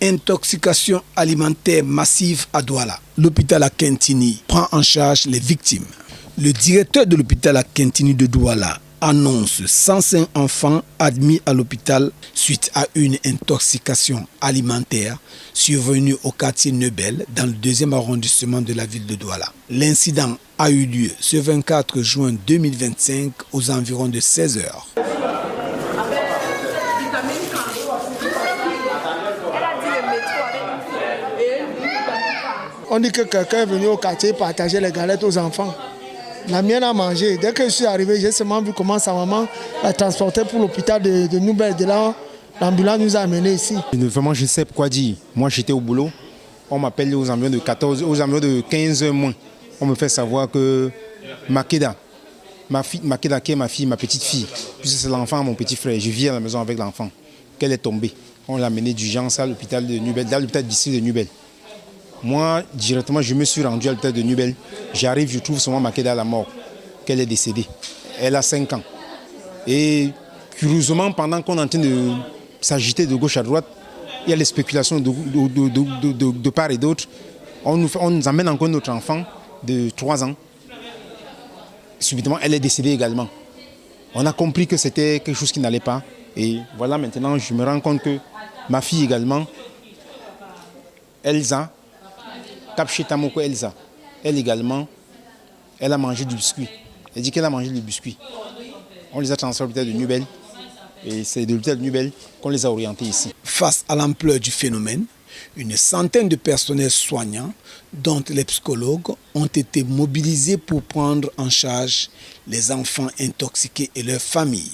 Intoxication alimentaire massive à Douala. L'hôpital Akintini prend en charge les victimes. Le directeur de l'hôpital Akintini de Douala annonce 105 enfants admis à l'hôpital suite à une intoxication alimentaire survenue au quartier Nebel dans le 2e arrondissement de la ville de Douala. L'incident a eu lieu ce 24 juin 2025 aux environs de 16 heures. On dit que quelqu'un est venu au quartier partager les galettes aux enfants. La mienne a mangé. Dès que je suis arrivé, j'ai seulement vu comment sa maman la transportait pour l'hôpital de Noubel. De là, l'ambulance nous a amenés ici. Vraiment, je sais quoi dire. Moi, j'étais au boulot. On m'appelle aux environs de 15 heures moins. On me fait savoir que Makeda, qui est ma petite fille, puisque c'est l'enfant, mon petit frère, je vis à la maison avec l'enfant, qu'elle est tombée. On l'a amenée d'urgence à l'hôpital de Noubel, dans l'hôpital d'ici de Noubel. Moi, directement, je me suis rendu à l'hôpital de Noubel. J'arrive, je trouve seulement Makeda à la mort, qu'elle est décédée. Elle a 5 ans. Et curieusement, pendant qu'on est en train de s'agiter de gauche à droite, il y a les spéculations de part et d'autre. On nous amène encore notre enfant de 3 ans. Subitement, elle est décédée également. On a compris que c'était quelque chose qui n'allait pas. Et voilà, maintenant, je me rends compte que ma fille également, Elsa, Kapchetamoko Elsa, elle également, elle a mangé du biscuit. Elle dit qu'elle a mangé du biscuit. On les a transférés à l'hôpital de Noubel. Et c'est de l'hôpital de Noubel qu'on les a orientés ici. Face à l'ampleur du phénomène, une centaine de personnels soignants, dont les psychologues, ont été mobilisés pour prendre en charge les enfants intoxiqués et leurs familles.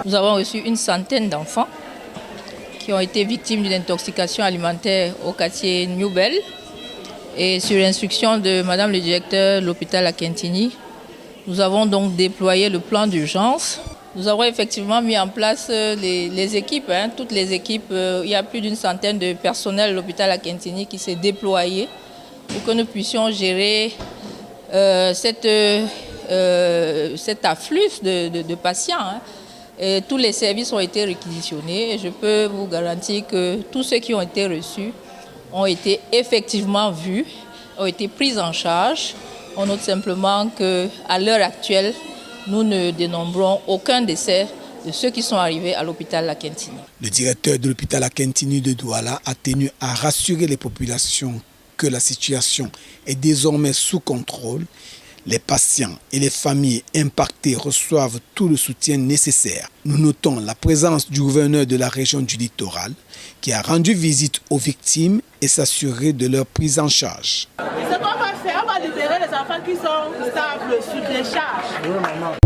Nous avons reçu une centaine d'enfants qui ont été victimes d'une intoxication alimentaire au quartier Noubel. Et sur l'instruction de Madame le directeur de l'hôpital Akintini, nous avons donc déployé le plan d'urgence. Nous avons effectivement mis en place les équipes, toutes les équipes. Il y a plus d'une centaine de personnels de l'hôpital Akintini qui s'est déployé pour que nous puissions gérer cet afflux de patients. Et tous les services ont été réquisitionnés et je peux vous garantir que tous ceux qui ont été reçus ont été effectivement vus, ont été pris en charge. On note simplement qu'à l'heure actuelle, nous ne dénombrons aucun décès de ceux qui sont arrivés à l'hôpital Akintini. Le directeur de l'hôpital Akintini de Douala a tenu à rassurer les populations que la situation est désormais sous contrôle. Les patients et les familles impactées reçoivent tout le soutien nécessaire. Nous notons la présence du gouverneur de la région du littoral qui a rendu visite aux victimes et s'assuré de leur prise en charge. Ce qu'on va faire, on va libérer les enfants qui sont stables sur des charges.